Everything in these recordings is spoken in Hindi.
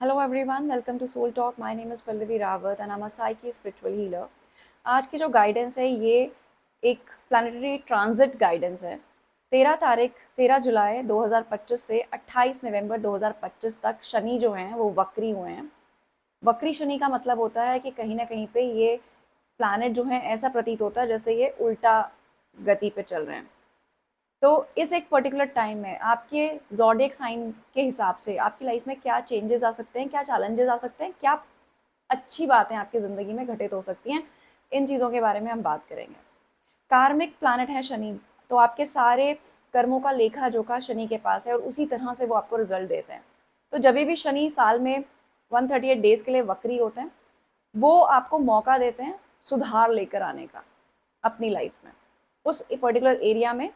Hello everyone, welcome to Soul Talk. My name is Pallavi Rawat and I'm a Psyche spiritual healer. आज की जो गाइडेंस है ये एक प्लानिटरी ट्रांजिट गाइडेंस है। 13 जुलाई 2025 से 28 नवंबर 2025 तक शनि जो हैं वो वक्री हुए हैं। वक्री शनि का मतलब होता है कि कहीं ना कहीं पे ये प्लैनेट जो है ऐसा प्रतीत होता है जैसे ये उल्टा गति पे चल रहे हैं। तो इस एक पर्टिकुलर टाइम में आपके ज़ोडिएक साइन के हिसाब से आपकी लाइफ में क्या चेंजेस आ सकते हैं, क्या चैलेंजेस आ सकते हैं, क्या अच्छी बातें आपकी ज़िंदगी में घटित हो सकती हैं, इन चीज़ों के बारे में हम बात करेंगे। कार्मिक प्लैनेट है शनि, तो आपके सारे कर्मों का लेखा जोखा शनि के पास है और उसी तरह से वो आपको रिजल्ट देते हैं। तो जब भी शनि साल में 138 डेज के लिए वक्री होते हैं, वो आपको मौका देते हैं सुधार लेकर आने का अपनी लाइफ में, उस पर्टिकुलर एरिया में,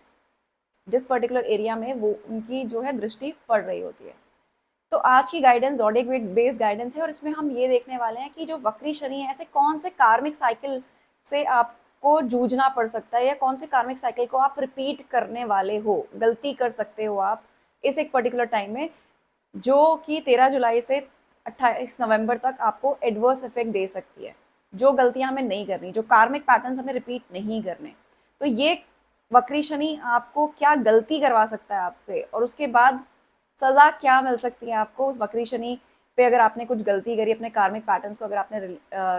जिस पर्टिकुलर एरिया में वो उनकी जो है दृष्टि पड़ रही होती है। तो आज की गाइडेंस ज़ोडिएक बेस्ड गाइडेंस है और इसमें हम ये देखने वाले हैं कि जो वक्री शनि है ऐसे कौन से कार्मिक साइकिल से आपको जूझना पड़ सकता है या कौन से कार्मिक साइकिल को आप रिपीट करने वाले हो, गलती कर सकते हो आप इस एक पर्टिकुलर टाइम में, जो कि 13 जुलाई से 28 नवंबर तक आपको एडवर्स इफेक्ट दे सकती है। जो गलतियां हमें नहीं करनी, जो कार्मिक पैटर्न्स हमें रिपीट नहीं करने, तो ये वक्री शनि आपको क्या गलती करवा सकता है आपसे और उसके बाद सजा क्या मिल सकती है आपको उस वक्री शनि पे। अगर आपने कुछ गलती करी, अपने कार्मिक पैटर्न्स को अगर आपने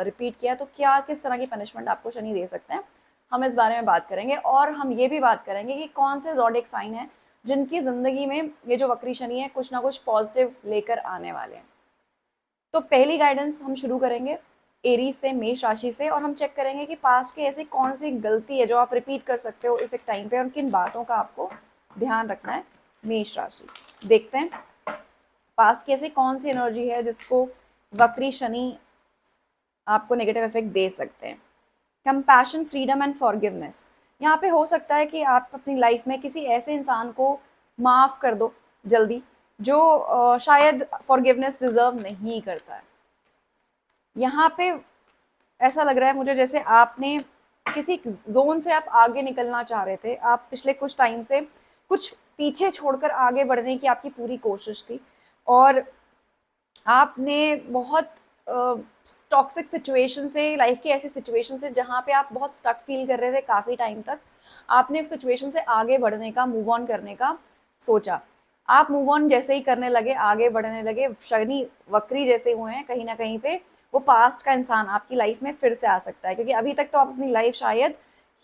रिपीट किया, तो क्या किस तरह की पनिशमेंट आपको शनि दे सकते हैं, हम इस बारे में बात करेंगे। और हम ये भी बात करेंगे कि कौन से ज़ोडिएक साइन है जिनकी ज़िंदगी में ये जो वक्री शनि है कुछ ना कुछ पॉजिटिव लेकर आने वाले हैं। तो पहली गाइडेंस हम शुरू करेंगे एरीज से, मेष राशि से, और हम चेक करेंगे कि पास्ट की ऐसी कौन सी गलती है जो आप रिपीट कर सकते हो इस एक टाइम पे और किन बातों का आपको ध्यान रखना है। मेष राशि देखते हैं पास्ट की ऐसी कौन सी एनर्जी है जिसको वक्री शनि आपको नेगेटिव इफेक्ट दे सकते हैं। कंपैशन, फ्रीडम एंड फॉरगिवनेस, यहाँ पे हो सकता है कि आप अपनी लाइफ में किसी ऐसे इंसान को माफ़ कर दो जल्दी जो शायद फॉरगिवनेस डिजर्व नहीं करता है। यहाँ पे ऐसा लग रहा है मुझे जैसे आपने किसी जोन से आप आगे निकलना चाह रहे थे, आप पिछले कुछ टाइम से कुछ पीछे छोड़कर आगे बढ़ने की आपकी पूरी कोशिश थी और आपने बहुत टॉक्सिक सिचुएशन से, लाइफ की ऐसी सिचुएशन से जहाँ पे आप बहुत स्टक फील कर रहे थे काफ़ी टाइम तक, आपने उस सिचुएशन से आगे बढ़ने का, मूव ऑन करने का सोचा। आप मूव ऑन जैसे ही करने लगे, आगे बढ़ने लगे, शनि वक्री जैसे हुए हैं, कहीं ना कहीं पे वो पास्ट का इंसान आपकी लाइफ में फिर से आ सकता है, क्योंकि अभी तक तो आप अपनी लाइफ शायद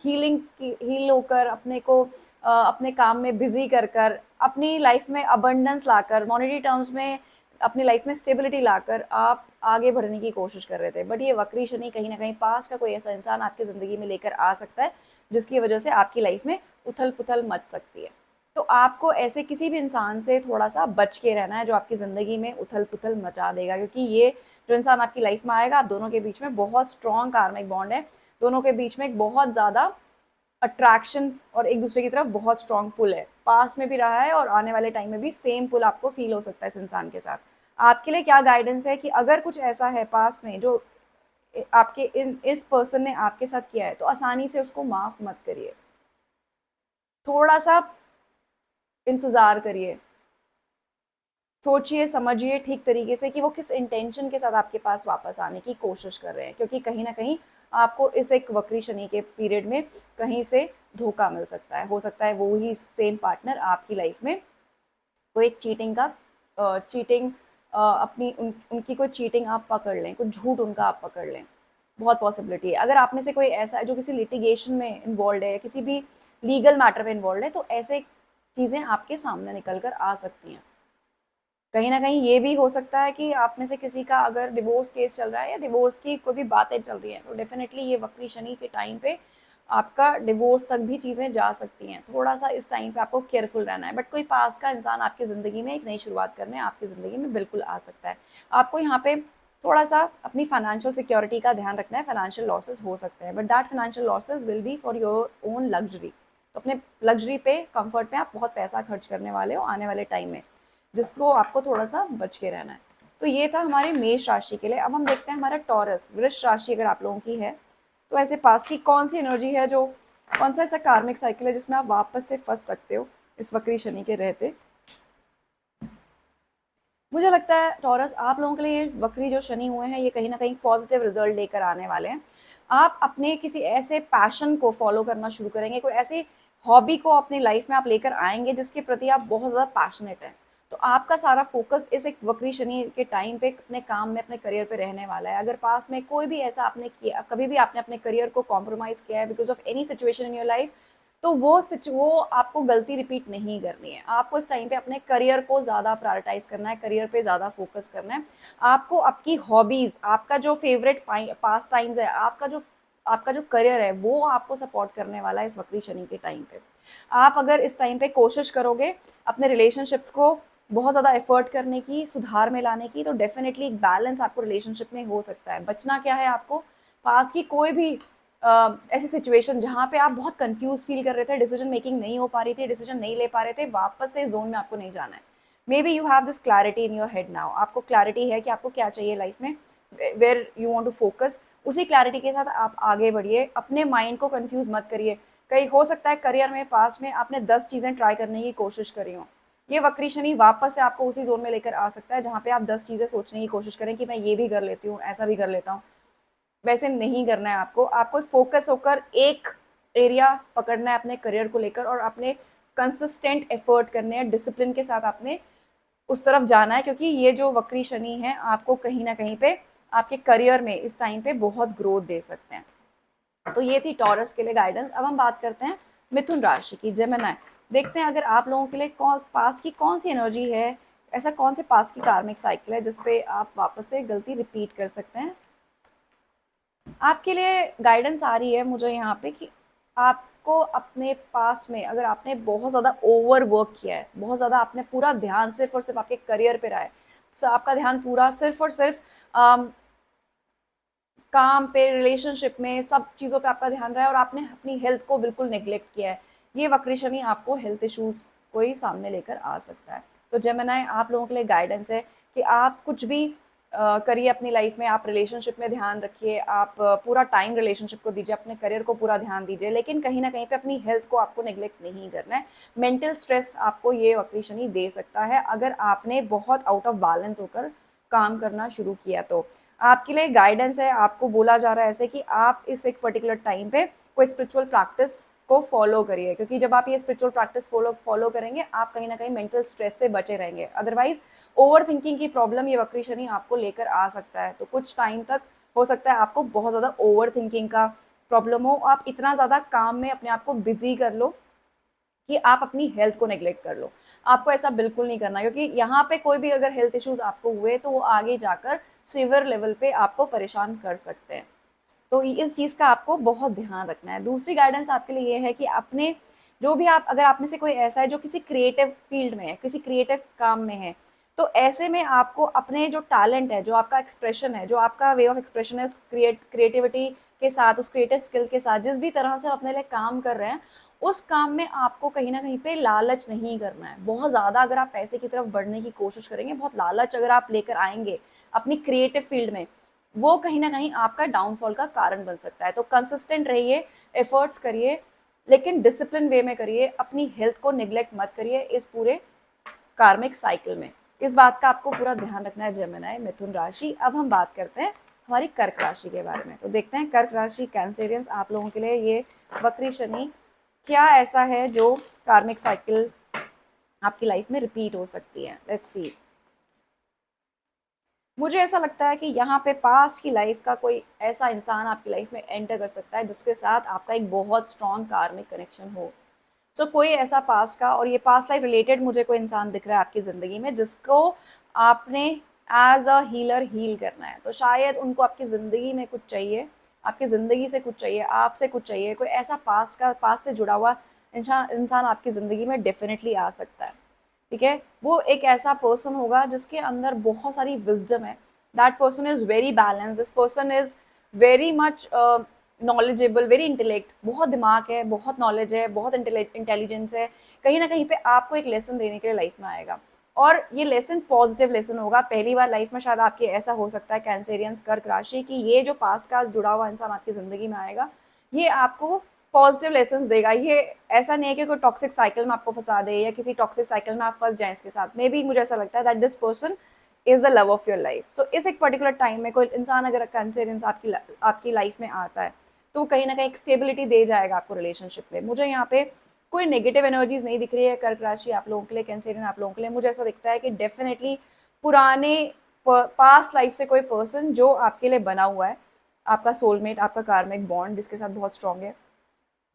हील होकर, अपने को अपने काम में बिजी कर कर, अपनी लाइफ में अबंडेंस लाकर, मॉनेटरी टर्म्स में अपनी लाइफ में स्टेबिलिटी लाकर आप आगे बढ़ने की कोशिश कर रहे थे। बट ये वक्री शनि कहीं ना कहीं पास का कोई ऐसा इंसान आपकी ज़िंदगी में लेकर आ सकता है जिसकी वजह से आपकी लाइफ में उथल पुथल मच सकती है। तो आपको ऐसे किसी भी इंसान से थोड़ा सा बच के रहना है जो आपकी ज़िंदगी में उथल पुथल मचा देगा, क्योंकि ये जो इंसान आपकी लाइफ में आएगा, आप दोनों के बीच में बहुत स्ट्रॉन्ग कार्मिक बॉन्ड है, दोनों के बीच में एक बहुत ज़्यादा अट्रैक्शन और एक दूसरे की तरफ बहुत स्ट्रॉन्ग पुल है। पास में भी रहा है और आने वाले टाइम में भी सेम पुल आपको फील हो सकता है इस इंसान के साथ। आपके लिए क्या गाइडेंस है कि अगर कुछ ऐसा है पास में जो आपके इस पर्सन ने आपके साथ किया है, तो आसानी से उसको माफ मत करिए, थोड़ा सा इंतजार करिए, सोचिए समझिए ठीक तरीके से कि वो किस इंटेंशन के साथ आपके पास वापस आने की कोशिश कर रहे हैं, क्योंकि कहीं ना कहीं आपको इस एक वक्री शनि के पीरियड में कहीं से धोखा मिल सकता है। हो सकता है वो ही सेम पार्टनर आपकी लाइफ में कोई एक चीटिंग अपनी उनकी कोई चीटिंग आप पकड़ लें, कुछ झूठ उनका आप पकड़ लें, बहुत पॉसिबिलिटी है। अगर आप में से कोई ऐसा है जो किसी लिटिगेशन में इन्वॉल्व है या किसी भी लीगल मैटर में इन्वॉल्व है, तो ऐसे चीज़ें आपके सामने निकल कर आ सकती हैं। कहीं ना कहीं ये भी हो सकता है कि आप में से किसी का अगर डिवोर्स केस चल रहा है या डिवोर्स की कोई भी बातें चल रही हैं, तो डेफिनेटली ये वक्री शनि के टाइम पे आपका डिवोर्स तक भी चीज़ें जा सकती हैं। थोड़ा सा इस टाइम पे आपको केयरफुल रहना है। बट कोई पास का इंसान आपकी ज़िंदगी में एक नई शुरुआत करने आपकी ज़िंदगी में बिल्कुल आ सकता है। आपको यहाँ पे थोड़ा सा अपनी फाइनेंशियल सिक्योरिटी का ध्यान रखना है। फाइनेंशियल लॉसेस हो सकते हैं, but that financial losses will be for your own luxury. तो अपने लग्जरी पे, कंफर्ट पे आप बहुत पैसा खर्च करने वाले हो आने वाले टाइम में, जिसको आपको थोड़ा सा बच के रहना है। तो ये था हमारे मेष राशि के लिए। अब हम देखते हैं हमारा टॉरस, वृष राशि अगर आप लोगों की है, तो ऐसे पास की कौन सी एनर्जी है, जो कौन सा ऐसा कार्मिक साइकिल है जिसमें आप वापस से फंस सकते हो इस वक्री शनि के रहते। मुझे लगता है टॉरस, आप लोगों के लिए ये वक्री जो शनि हुए हैं ये कहीं ना कहीं पॉजिटिव रिजल्ट लेकर आने वाले हैं। आप अपने किसी ऐसे पैशन को फॉलो करना शुरू करेंगे, कोई ऐसी हॉबी को अपनी लाइफ में आप लेकर आएंगे जिसके प्रति आप बहुत ज़्यादा पैशनेट हैं। तो आपका सारा फोकस इस एक वक्री शनि के टाइम पे अपने काम में, अपने करियर पे रहने वाला है। अगर पास में कोई भी ऐसा आपने किया, कभी भी आपने अपने करियर को कॉम्प्रोमाइज़ किया है because of any situation in your life, तो वो आपको गलती रिपीट नहीं करनी है। आपको इस टाइम पे अपने करियर को ज़्यादा प्रायोरिटाइज करना है, करियर पे ज़्यादा फोकस करना है। आपको आपकी हॉबीज़, आपका जो फेवरेट पास टाइम्स है, आपका जो करियर है, वो आपको सपोर्ट करने वाला है इस वक्री शनि के टाइम पे। आप अगर इस टाइम पे कोशिश करोगे अपने रिलेशनशिप्स को बहुत ज़्यादा एफर्ट करने की, सुधार में लाने की, तो डेफिनेटली एक बैलेंस आपको रिलेशनशिप में हो सकता है। बचना क्या है आपको, पास की कोई भी ऐसी सिचुएशन जहाँ पे आप बहुत कंफ्यूज फील कर रहे थे, डिसीजन मेकिंग नहीं हो पा रही थी, डिसीजन नहीं ले पा रहे थे, वापस से जोन में आपको नहीं जाना है। May be you have this clarity in your head now, आपको क्लैरिटी है कि आपको क्या चाहिए लाइफ में, where you want to focus. उसी क्लैरिटी के साथ आप आगे बढ़िए, अपने माइंड को कंफ्यूज मत करिए। कहीं हो सकता है करियर में पास में आपने 10 चीज़ें ट्राई करने की कोशिश करी हो, ये वक्री शनि वापस से आपको उसी जोन में लेकर आ सकता है जहाँ पे आप 10 चीज़ें सोचने की कोशिश करें कि मैं ये भी कर लेती हूँ, ऐसा भी कर लेता हूँ। वैसे नहीं करना है आपको। आपको फोकस होकर एक एरिया पकड़ना है अपने करियर को लेकर, और अपने कंसिस्टेंट एफर्ट करने हैं, डिसिप्लिन के साथ आपने उस तरफ जाना है, क्योंकि ये जो वक्री शनि है आपको कहीं ना कहीं पे आपके करियर में इस टाइम पे बहुत ग्रोथ दे सकते हैं। तो ये थी टॉरस के लिए गाइडेंस। अब हम बात करते हैं मिथुन राशि की, जेमिनी। देखते हैं अगर आप लोगों के लिए पास की कौन सी एनर्जी है, ऐसा कौन से पास की कार्मिक साइकिल है जिसपे आप वापस से गलती रिपीट कर सकते हैं। आपके लिए गाइडेंस आ रही है मुझे यहाँ पे कि आपको अपने पास में, अगर आपने बहुत ज़्यादा ओवर वर्क किया है, बहुत ज़्यादा आपने पूरा ध्यान सिर्फ और सिर्फ आपके करियर पे रहा है, तो आपका ध्यान पूरा सिर्फ और सिर्फ काम पे, रिलेशनशिप में, सब चीज़ों पे आपका ध्यान रहा है और आपने अपनी हेल्थ को बिल्कुल नेग्लेक्ट किया है, ये वक्री शनि आपको हेल्थ इश्यूज को ही सामने लेकर आ सकता है। तो जेमिनी, आप लोगों के लिए गाइडेंस है कि आप कुछ भी करिए अपनी लाइफ में, आप रिलेशनशिप में ध्यान रखिए, आप पूरा टाइम रिलेशनशिप को दीजिए, अपने करियर को पूरा ध्यान दीजिए, लेकिन कहीं ना कहीं पे अपनी हेल्थ को आपको नेग्लेक्ट नहीं करना है। मेंटल स्ट्रेस आपको ये वक्री शनि दे सकता है अगर आपने बहुत आउट ऑफ बैलेंस होकर काम करना शुरू किया। तो आपके लिए गाइडेंस है, आपको बोला जा रहा है ऐसे कि आप इस एक पर्टिकुलर टाइम पे कोई स्पिरिचुअल प्रैक्टिस को फॉलो करिए, क्योंकि जब आप ये स्पिरिचुअल प्रैक्टिस फॉलो करेंगे आप कहीं ना कहीं मेंटल स्ट्रेस से बचे रहेंगे। अदरवाइज ओवर थिंकिंग की प्रॉब्लम ये वक्री शनि आपको लेकर आ सकता है। तो कुछ टाइम तक हो सकता है आपको बहुत ज़्यादा ओवर थिंकिंग का प्रॉब्लम हो, आप इतना ज़्यादा काम में अपने आप को बिजी कर लो कि आप अपनी हेल्थ को नेग्लेक्ट कर लो। आपको ऐसा बिल्कुल नहीं करना, क्योंकि यहाँ पे कोई भी अगर हेल्थ इश्यूज आपको हुए तो वो आगे जाकर सीवियर लेवल पे आपको परेशान कर सकते हैं। तो इस चीज़ का आपको बहुत ध्यान रखना है। दूसरी गाइडेंस आपके लिए ये है कि अपने जो भी आप, अगर आप में से कोई ऐसा है जो किसी क्रिएटिव फील्ड में है, किसी क्रिएटिव काम में है, तो ऐसे में आपको अपने जो टैलेंट है, जो आपका एक्सप्रेशन है, जो आपका वे ऑफ एक्सप्रेशन है, उस क्रिएटिविटी के साथ, उस क्रिएटिव स्किल के साथ, जिस भी तरह से अपने लिए काम कर रहे हैं, उस काम में आपको कहीं ना कहीं पे लालच नहीं करना है। बहुत ज़्यादा अगर आप पैसे की तरफ बढ़ने की कोशिश करेंगे, बहुत लालच अगर आप लेकर आएंगे अपनी क्रिएटिव फील्ड में, वो कहीं ना कहीं आपका डाउनफॉल का कारण बन सकता है। तो कंसिस्टेंट रहिए, एफर्ट्स करिए, लेकिन डिसिप्लिन वे में करिए, अपनी हेल्थ को निग्लेक्ट मत करिए इस पूरे कार्मिक साइकिल में। इस बात का आपको पूरा ध्यान रखना है जेमिनी, मिथुन राशि। अब हम बात करते हैं हमारी कर्क राशि के बारे में। तो देखते हैं कर्क राशि कैंसेरियंस, आप लोगों के लिए ये वक्री शनि क्या ऐसा है जो कार्मिक साइकिल आपकी लाइफ में रिपीट हो सकती है। Let's see. मुझे ऐसा लगता है कि यहाँ पे पास्ट की लाइफ का कोई ऐसा इंसान आपकी लाइफ में एंटर कर सकता है जिसके साथ आपका एक बहुत स्ट्रॉन्ग कार्मिक कनेक्शन हो। तो कोई ऐसा पास्ट का, और ये पास्ट लाइफ रिलेटेड मुझे कोई इंसान दिख रहा है आपकी ज़िंदगी में जिसको आपने एज अ हीलर हील करना है। तो शायद उनको आपकी ज़िंदगी में कुछ चाहिए, आपकी ज़िंदगी से कुछ चाहिए, आपसे कुछ चाहिए। कोई ऐसा पास्ट से जुड़ा हुआ इंसान आपकी ज़िंदगी में डेफिनेटली आ सकता है। ठीक है, वो एक ऐसा पर्सन होगा जिसके अंदर बहुत सारी विजडम है। That person is very balance, this person is very much knowledgeable, very intellect, बहुत दिमाग है, बहुत नॉलेज है, बहुत इंटेलिजेंस है। कहीं ना कहीं पे आपको एक लेसन देने के लिए लाइफ में आएगा, और ये लेसन पॉजिटिव लेसन होगा। पहली बार लाइफ में शायद आपके ऐसा हो सकता है कैंसेरियंस, कर्क राशि, कि ये जो पास्ट का जुड़ा हुआ इंसान आपकी ज़िंदगी में आएगा, ये आपको पॉजिटिव लेसन देगा। ये ऐसा नहीं है कि कोई टॉक्सिक साइकिल में आपको फंसा दे या किसी टॉक्सिक साइकिल में आप फंस जाएं इसके साथ। मे बी मुझे ऐसा लगता है that this person is the love of your life. So इस एक पर्टिकुलर टाइम में कोई इंसान अगर कैंसरियंस आपकी लाइफ में आता है तो वो कहीं ना कहीं एक स्टेबिलिटी दे जाएगा आपको रिलेशनशिप में। मुझे यहाँ पे कोई नेगेटिव एनर्जीज नहीं दिख रही है कर्क राशि आप लोगों के लिए, कैंसरियन आप लोगों के लिए। मुझे ऐसा दिखता है कि डेफिनेटली पुराने पास्ट लाइफ से कोई पर्सन जो आपके लिए बना हुआ है, आपका सोलमेट, आपका कार्मिक बॉन्ड जिसके साथ बहुत स्ट्रांग है,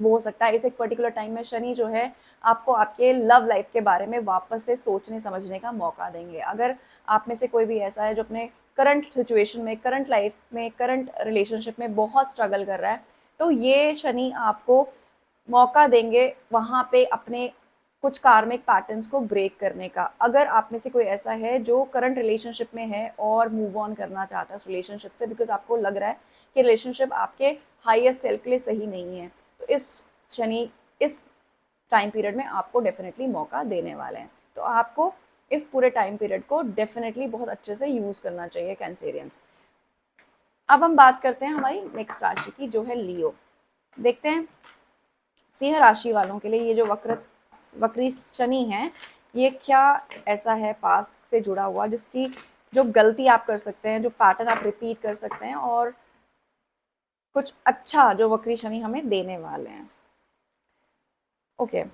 वो हो सकता है इस एक पर्टिकुलर टाइम में शनि जो है आपको आपके लव लाइफ के बारे में वापस से सोचने समझने का मौका देंगे। अगर आप में से कोई भी ऐसा है जो अपने करंट सिचुएशन में, करंट लाइफ में, करंट रिलेशनशिप में बहुत स्ट्रगल कर रहा है, तो ये शनि आपको मौका देंगे वहाँ पे अपने कुछ कार्मिक पैटर्न्स को ब्रेक करने का। अगर आप में से कोई ऐसा है जो करंट रिलेशनशिप में है और मूव ऑन करना चाहता है उस रिलेशनशिप से, बिकॉज आपको लग रहा है कि रिलेशनशिप आपके हाईएस्ट सेल्फ के लिए सही नहीं है, तो इस शनि इस टाइम पीरियड में आपको डेफिनेटली मौका देने वाले हैं। तो आपको इस पूरे टाइम पीरियड को डेफिनेटली बहुत अच्छे से यूज़ करना चाहिए कैंसेरियंस। अब हम बात करते हैं हमारी नेक्स्ट राशि की जो है लियो। देखते हैं सिंह राशि वालों के लिए ये जो वक्री शनि है ये क्या ऐसा है पास्ट से जुड़ा हुआ जिसकी जो गलती आप कर सकते हैं, जो पैटर्न आप रिपीट कर सकते हैं और कुछ अच्छा जो वक्री शनि हमें देने वाले हैं। ओके,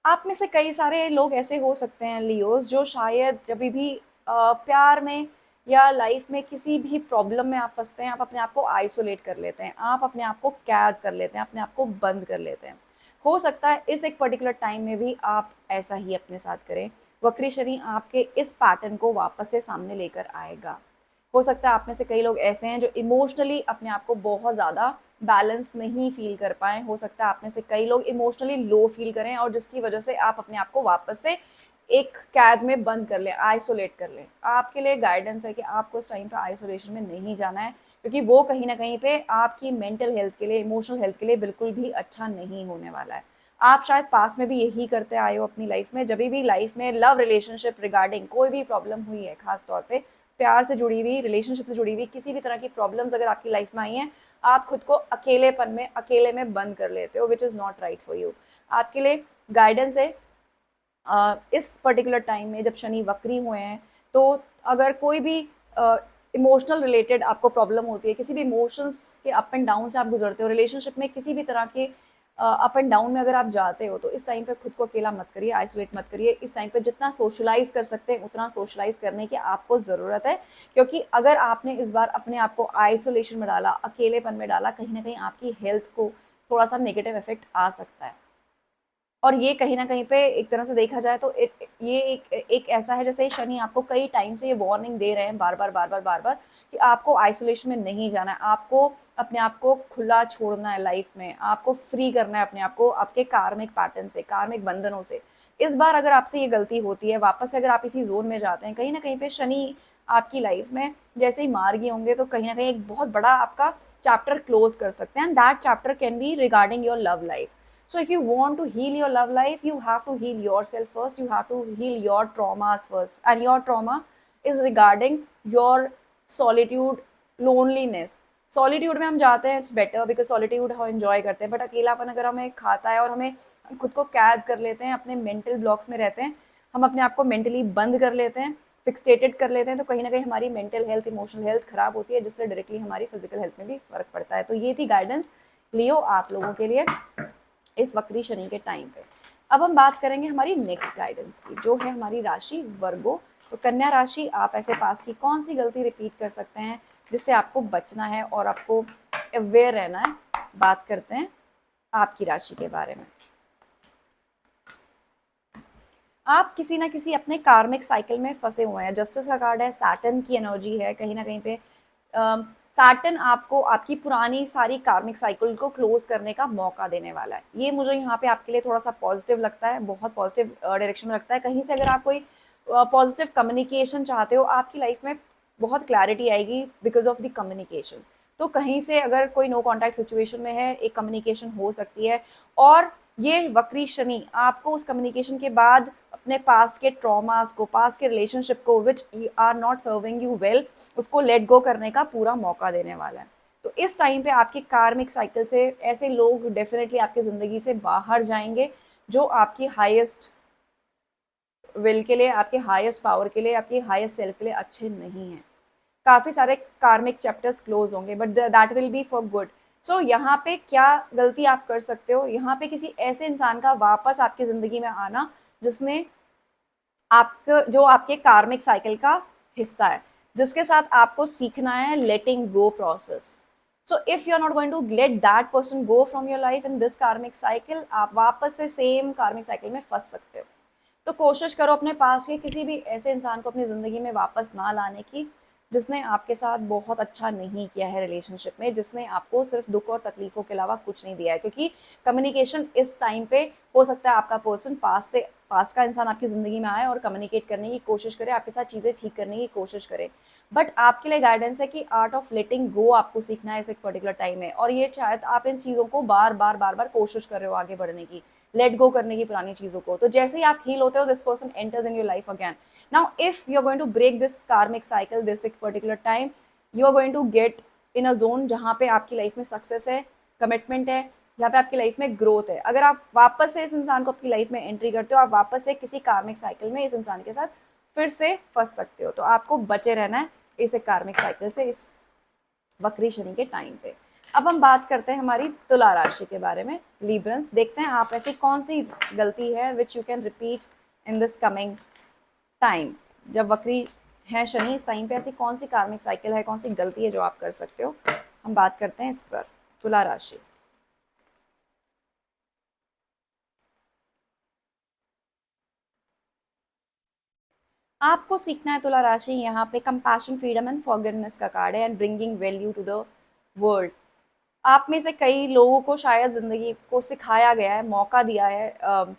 आप में से कई सारे लोग ऐसे हो सकते हैं लियोस जो शायद जब भी प्यार में या लाइफ में किसी भी प्रॉब्लम में आप फंसते हैं, आप अपने आप को आइसोलेट कर लेते हैं, आप अपने आप को कैद कर लेते हैं, अपने आप को बंद कर लेते हैं। हो सकता है इस एक पर्टिकुलर टाइम में भी आप ऐसा ही अपने साथ करें। वक्री शनि आपके इस पैटर्न को वापस से सामने लेकर आएगा। हो सकता है आप में से कई लोग ऐसे हैं जो इमोशनली अपने आप को बहुत ज़्यादा बैलेंस नहीं फील कर पाए। हो सकता है आप में से कई लोग इमोशनली लो फील करें और जिसकी वजह से आप अपने आप को वापस से एक कैद में बंद कर लें, आइसोलेट कर लें। आपके लिए गाइडेंस है कि आपको इस टाइम पे आइसोलेशन में नहीं जाना है, क्योंकि वो कहीं ना कहीं पे आपकी मेंटल हेल्थ के लिए, इमोशनल हेल्थ के लिए बिल्कुल भी अच्छा नहीं होने वाला है। आप शायद पास्ट में भी यही करते आए हो अपनी लाइफ में। जब भी लाइफ में लव रिलेशनशिप रिगार्डिंग कोई भी प्रॉब्लम हुई है, खास तौर पे प्यार से जुड़ी हुई, रिलेशनशिप से जुड़ी हुई किसी भी तरह की प्रॉब्लम्स अगर आपकी लाइफ में आई हैं, आप खुद को अकेलेपन में, अकेले में बंद कर लेते हो, which is not right for you. आपके लिए गाइडेंस है इस पर्टिकुलर टाइम में जब शनि वक्री हुए हैं, तो अगर कोई भी इमोशनल रिलेटेड आपको प्रॉब्लम होती है, किसी भी इमोशंस के अप एंड डाउन से आप गुजरते हो, रिलेशनशिप में किसी भी तरह के अप एंड डाउन में अगर आप जाते हो, तो इस टाइम पे खुद को अकेला मत करिए, आइसोलेट मत करिए। इस टाइम पे जितना सोशलाइज कर सकते हैं उतना सोशलाइज करने की आपको ज़रूरत है, क्योंकि अगर आपने इस बार अपने आप को आइसोलेशन में डाला, अकेलेपन में डाला, कहीं ना कहीं आपकी हेल्थ को थोड़ा सा नेगेटिव इफेक्ट आ सकता है। और ये कहीं न कहीं पे एक तरह से देखा जाए तो ये एक ऐसा है जैसे शनि आपको कई टाइम से ये वार्निंग दे रहे हैं बार-बार कि आपको आइसोलेशन में नहीं जाना है, आपको अपने आप को खुला छोड़ना है लाइफ में, आपको फ्री करना है अपने आप को आपके कार्मिक पैटर्न से, कार्मिक बंधनों से। इस बार अगर आपसे ये गलती होती है, वापस से अगर आप इसी ज़ोन में जाते हैं, कहीं न कहीं पे शनि आपकी लाइफ में जैसे ही मार्गी होंगे तो कहीं न कहीं एक बहुत बड़ा आपका चैप्टर क्लोज़ कर सकते हैं, and that chapter can be regarding your love life. So if you want to heal your love life, you have to heal yourself first. You have to heal your traumas first. And your trauma is regarding your solitude, loneliness. Solitude में हम जाते हैं, इट्स बेटर बिकॉज सॉलिट्यूड हम एंजॉय करते हैं, बट अकेलापन अगर हमें खाता है और हमें खुद को कैद कर लेते हैं, अपने मेंटल ब्लॉक्स में रहते हैं, हम अपने आप को मेंटली बंद कर लेते हैं, फिक्सटेटेड कर लेते हैं, तो कहीं ना कहीं हमारी मेंटल हेल्थ, इमोशनल हेल्थ खराब होती है, जिससे डायरेक्टली हमारी फिजिकल हेल्थ में भी फर्क पड़ता है। तो ये थी गाइडेंस लियो आप लोगों के लिए इस वक्री शनि के टाइम पे। अब हम बात करेंगे हमारी नेक्स्ट गाइडेंस की, जो है हमारी राशि वर्गो। तो कन्या राशि, आप ऐसे पास की कौन सी गलती रिपीट कर सकते हैं जिससे आपको बचना है और आपको अवेयर रहना है। बात करते हैं आपकी राशि के बारे में। आप किसी ना किसी अपने कार्मिक साइकिल में फंसे हुए हैं। जस्टिस का कार्ड है, सैटर्न की एनर्जी है, कहीं ना कहीं पे सैटर्न आपको आपकी पुरानी सारी कार्मिक साइकिल को क्लोज करने का मौका देने वाला है। ये मुझे यहाँ पे आपके लिए थोड़ा सा पॉजिटिव लगता है, बहुत पॉजिटिव डायरेक्शन में लगता है। कहीं से अगर आप कोई पॉजिटिव कम्युनिकेशन चाहते हो, आपकी लाइफ में बहुत क्लैरिटी आएगी बिकॉज ऑफ द कम्युनिकेशन। तो कहीं से अगर कोई नो कॉन्टैक्ट सिचुएशन में है, एक कम्युनिकेशन हो सकती है, और ये वक्री शनि आपको उस कम्युनिकेशन के बाद अपने पास्ट के ट्रॉमास को, पास्ट के रिलेशनशिप को which are not serving you well, उसको लेट गो करने का पूरा मौका देने वाला है। तो इस टाइम पे आपकी कार्मिक साइकिल से ऐसे लोग डेफिनेटली आपकी ज़िंदगी से बाहर जाएंगे जो आपकी हाईएस्ट विल के लिए, आपके हाईएस्ट पावर के लिए, आपकी हाईएस्ट सेल्फ के लिए अच्छे नहीं हैं। काफ़ी सारे कार्मिक चैप्टर्स क्लोज होंगे, but that will be for good. So यहाँ पे क्या गलती आप कर सकते हो, यहाँ पे किसी ऐसे इंसान का वापस आपकी ज़िंदगी में आना जिसने आपको, जो आपके कार्मिक साइकिल का हिस्सा है, जिसके साथ आपको सीखना है letting go process. So if you are not going to let that person go from your life in this karmic cycle, आप वापस से सेम कार्मिक साइकिल में फंस सकते हो। तो कोशिश करो अपने पास के किसी भी ऐसे इंसान को अपनी ज़िंदगी में वापस ना लाने की जिसने आपके साथ बहुत अच्छा नहीं किया है रिलेशनशिप में, जिसने आपको सिर्फ दुख और तकलीफों के अलावा कुछ नहीं दिया है। क्योंकि कम्युनिकेशन इस टाइम पे हो सकता है आपका पर्सन पास का इंसान आपकी ज़िंदगी में आए और कम्युनिकेट करने की कोशिश करे, आपके साथ चीज़ें ठीक करने की कोशिश करे, बट आपके लिए गाइडेंस है कि आर्ट ऑफ लेटिंग गो आपको सीखना है इस एक पर्टिकुलर टाइम में। और ये शायद आप इन चीज़ों को बार बार कोशिश कर रहे हो आगे बढ़ने की, लेट गो करने की पुरानी चीज़ों को। तो जैसे ही आप हील होते हो, this person enters in your life again. Now, if you're going to break this karmic cycle, this particular time, you're going to get in a zone जहाँ पे आपकी लाइफ में सक्सेस है, कमिटमेंट है, जहाँ पे आपकी लाइफ में ग्रोथ है। अगर आप वापस से इस इंसान को अपनी लाइफ में एंट्री करते हो, आप वापस से किसी कार्मिक साइकिल में इस इंसान के साथ फिर से फंस सकते हो। तो आपको बचे रहना है इस कार्मिक साइकिल से, इस वक्री शनि के टाइम पे। अब हम बात करते हैं हमारी तुला राशि के बारे में, लिब्रंस। देखते हैं आप ऐसी कौन सी गलती है which you can repeat in this coming time. जब वक्री है शनि, इस टाइम पे ऐसी कौन सी कार्मिक साइकिल है, कौन सी गलती है जो आप कर सकते हो, हम बात करते हैं इस पर। तुला राशि, आपको सीखना है तुला राशि, यहाँ पे कंपैशन, फ्रीडम एंड फॉरगिवनेस का कार्ड है, and bringing value to the world. आप में से कई लोगों को शायद जिंदगी को सिखाया गया है, मौका दिया है,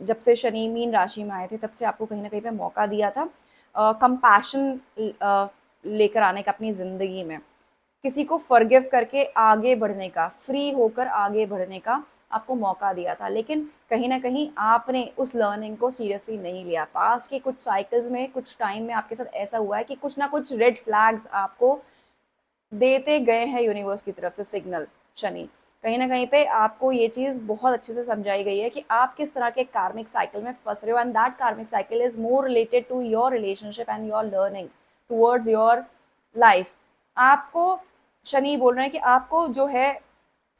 जब से शनि मीन राशि में आए थे तब से आपको कहीं ना कहीं पे मौका दिया था कंपैशन लेकर आने का अपनी ज़िंदगी में, किसी को फॉरगिव करके आगे बढ़ने का, फ्री होकर आगे बढ़ने का आपको मौका दिया था। लेकिन कहीं ना कहीं आपने उस लर्निंग को सीरियसली नहीं लिया। पास के कुछ साइकिल्स में, कुछ टाइम में आपके साथ ऐसा हुआ है कि कुछ ना कुछ रेड फ्लैग्स आपको देते गए हैं यूनिवर्स की तरफ से सिग्नल शनि। कहीं ना कहीं पे आपको ये चीज़ बहुत अच्छे से समझाई गई है कि आप किस तरह के कार्मिक साइकिल में फंस रहे हो, and that karmic cycle is more related to your relationship and your learning towards your life. आपको शनि बोल रहे हैं कि आपको जो है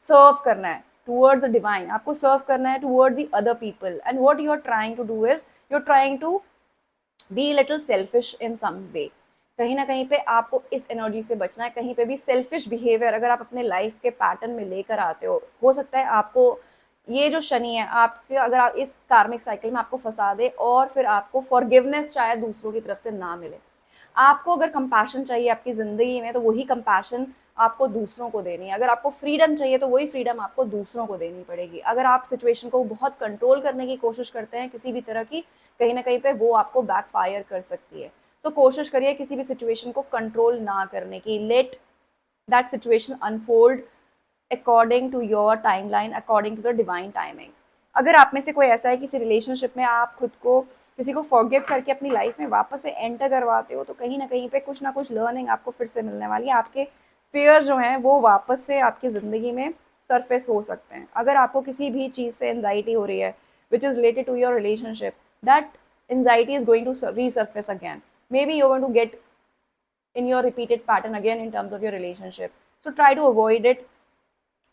सर्व करना है टूवर्ड्स द डिवाइन, आपको सर्व करना है toward the other people, and what you are trying to do is you are trying to be little selfish in some way. कहीं ना कहीं पे आपको इस एनर्जी से बचना है। कहीं पे भी सेल्फिश बिहेवियर अगर आप अपने लाइफ के पैटर्न में लेकर आते हो सकता है आपको ये जो शनि है आपके, अगर आप इस कार्मिक साइकिल में आपको फंसा दे और फिर आपको फॉरगिवनेस शायद दूसरों की तरफ से ना मिले। आपको अगर कंपैशन चाहिए आपकी ज़िंदगी में, तो वही कंपैशन आपको दूसरों को देनी है। अगर आपको फ्रीडम चाहिए, तो वही फ्रीडम आपको दूसरों को देनी पड़ेगी। अगर आप सिचुएशन को बहुत कंट्रोल करने की कोशिश करते हैं किसी भी तरह की, कहीं ना कहीं पे वो आपको बैकफायर कर सकती है। तो कोशिश करिए किसी भी सिचुएशन को कंट्रोल ना करने की। Let that situation unfold according to your timeline, according to the divine timing. अगर आप में से कोई ऐसा है किसी रिलेशनशिप में आप खुद को किसी को फॉरगिव करके अपनी लाइफ में वापस से एंटर करवाते हो, तो कहीं ना कुछ ना कुछ लर्निंग आपको फिर से मिलने वाली है। आपके फेयर जो हैं वो वापस से आपकी ज़िंदगी में सरफेस हो सकते हैं। अगर आपको किसी भी चीज़ से एंजाइटी हो रही है which is related to your relationship, that anxiety is going to resurface again. maybe you're going to get in your repeated pattern again in terms of your relationship, so try to avoid it.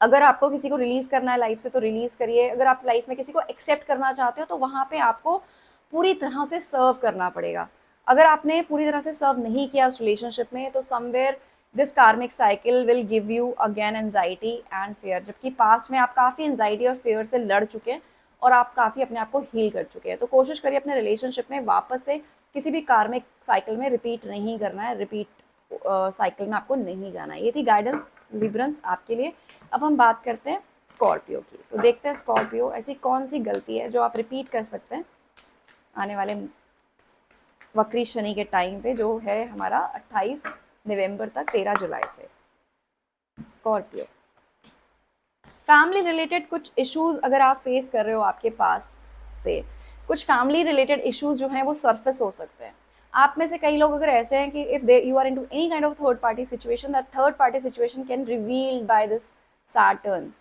अगर आपको किसी को रिलीज करना है लाइफ से तो रिलीज करिए। अगर आप लाइफ में किसी को एक्सेप्ट करना चाहते हो तो वहाँ पे आपको पूरी तरह से सर्व करना पड़ेगा। अगर आपने पूरी तरह से सर्व नहीं किया उस रिलेशनशिप में, तो somewhere this karmic cycle will give you again anxiety and fair. जबकि पास्ट में आप काफ़ी एंजाइटी और फेयर से लड़ चुके हैं और आप काफ़ी अपने आप को हील कर चुके हैं। तो कोशिश करिए अपने रिलेशनशिप में वापस से किसी भी कार्मिक साइकिल में रिपीट नहीं करना है, रिपीट साइकिल में आपको नहीं जाना है। ये थी गाइडेंस लिब्रंस आपके लिए। अब हम बात करते हैं स्कॉर्पियो की। तो देखते हैं स्कॉर्पियो ऐसी कौन सी गलती है जो आप रिपीट कर सकते हैं आने वाले वक्री शनि के टाइम पे, जो है हमारा 28 नवंबर तक 13 जुलाई से। स्कॉर्पियो, फैमिली रिलेटेड कुछ इश्यूज अगर आप फेस कर रहे हो, आपके पास से कुछ फैमिली रिलेटेड इश्यूज जो हैं वो सरफेस हो सकते हैं। आप में से कई लोग अगर ऐसे हैं कि if they you are into any kind of third party situation, that third party situation can revealed by this Saturn.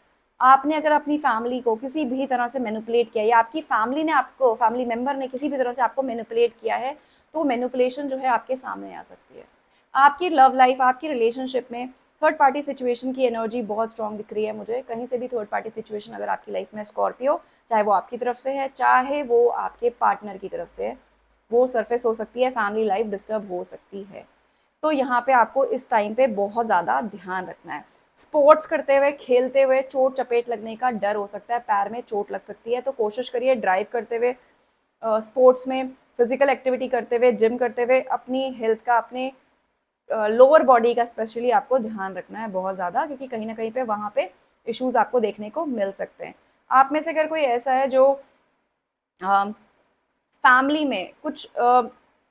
आपने अगर अपनी फैमिली को किसी भी तरह से मैनिपुलेट किया या आपकी फैमिली ने आपको, फैमिली मेंबर ने किसी भी तरह से आपको मैनिपुलेट किया है, तो वो मैनिपुलेशन जो है आपके सामने आ सकती है। आपकी लव लाइफ, आपकी रिलेशनशिप में थर्ड पार्टी सिचुएशन की एनर्जी बहुत स्ट्रांग दिख रही है मुझे। कहीं से भी थर्ड पार्टी सिचुएशन अगर आपकी लाइफ में स्कॉर्पियो, चाहे वो आपकी तरफ से है चाहे वो आपके पार्टनर की तरफ से है, वो सरफेस हो सकती है, फैमिली लाइफ डिस्टर्ब हो सकती है। तो यहाँ पे आपको इस टाइम पे बहुत ज़्यादा ध्यान रखना है। स्पोर्ट्स करते हुए, खेलते हुए चोट चपेट लगने का डर हो सकता है, पैर में चोट लग सकती है, तो कोशिश करिए ड्राइव करते हुए, स्पोर्ट्स में फिजिकल एक्टिविटी करते हुए, जिम करते हुए अपनी हेल्थ का, अपने लोअर बॉडी का स्पेशली आपको ध्यान रखना है बहुत ज़्यादा, क्योंकि कहीं ना कहीं पे वहाँ पे इश्यूज आपको देखने को मिल सकते हैं। आप में से अगर कोई ऐसा है जो फैमिली में कुछ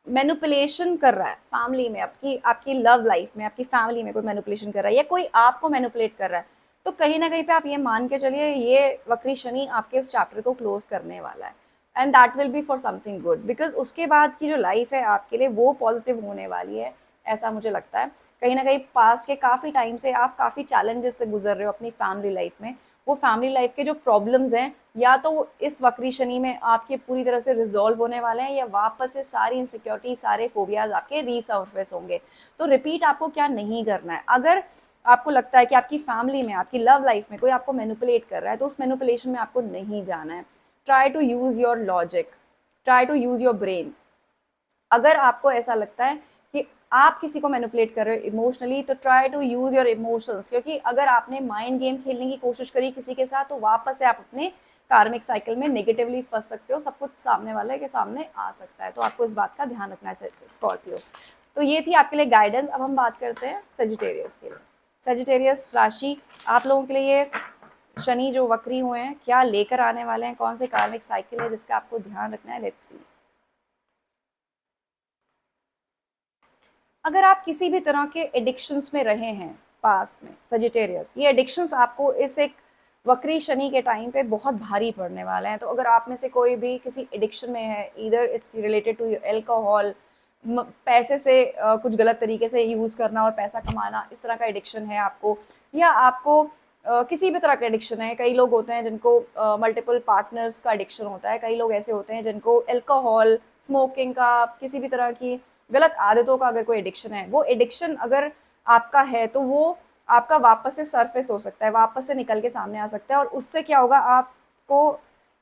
मैनिपुलेशन कर रहा है, फैमिली में आपकी आपकी लव लाइफ में आपकी फैमिली में कोई मैनिपुलेशन कर रहा है या कोई आपको मैनिपुलेट कर रहा है, तो कहीं ना कहीं पे आप ये मान के चलिए ये वक्री शनि आपके उस चैप्टर को क्लोज करने वाला है। And that will be for something good, because उसके बाद की जो लाइफ है आपके लिए वो पॉजिटिव होने वाली है, ऐसा मुझे लगता है। कहीं ना कहीं पास्ट के काफ़ी टाइम से आप काफ़ी चैलेंजेस से गुजर रहे हो अपनी फैमिली लाइफ में, वो फैमिली लाइफ के जो प्रॉब्लम्स हैं या तो वो इस वक्री शनि में आपके पूरी तरह से रिजॉल्व होने वाले हैं, या वापस से सारी इनसिक्योरिटी, सारे फोबियाज आपके रीसर्फेस होंगे। तो रिपीट आपको क्या नहीं करना है, अगर आपको लगता है कि आपकी फैमिली में, आपकी लव लाइफ में कोई आपको मैनिपुलेट कर रहा है, तो उस मैनिपुलेशन में आपको नहीं जाना है। Try to use your logic, try to use your brain. अगर आपको ऐसा लगता है कि आप किसी को मैनिपुलेट कर रहे हो इमोशनली, तो try to use your emotions, क्योंकि अगर आपने माइंड गेम खेलने की कोशिश करी किसी के साथ, तो वापस से आप अपने कार्मिक साइकिल में नेगेटिवली फंस सकते हो, सब कुछ सामने वाले के सामने आ सकता है। तो आपको इस बात का ध्यान रखना है स्कॉर्पियो। तो ये थी आपके लिए गाइडेंस। अब हम बात करते हैं सेजिटेरियस के लिए। सेजिटेरियस राशि, आप लोगों के लिए ये शनि जो वक्री हुए हैं क्या लेकर आने वाले हैं, कौन से कार्मिक साइकिल है जिसका आपको ध्यान रखना है, लेट्स सी। अगर आप किसी भी तरह के एडिक्शंस में रहे हैं पास्ट में सजिटेरियस, ये एडिक्शंस आपको इस एक वक्री शनि के टाइम पे बहुत भारी पड़ने वाले हैं। तो अगर आप में से कोई भी किसी एडिक्शन में है, इधर इट्स रिलेटेड टू एल्कोहल, पैसे से कुछ गलत तरीके से यूज़ करना और पैसा कमाना, इस तरह का एडिक्शन है आपको, या आपको किसी भी तरह का एडिक्शन है। कई लोग होते हैं जिनको मल्टीपल पार्टनर्स का एडिक्शन होता है, कई लोग ऐसे होते हैं जिनको एल्कोहल, स्मोकिंग का, किसी भी तरह की गलत आदतों का अगर कोई एडिक्शन है, वो एडिक्शन अगर आपका है तो वो आपका वापस से सरफेस हो सकता है, वापस से निकल के सामने आ सकता है, और उससे क्या होगा, आपको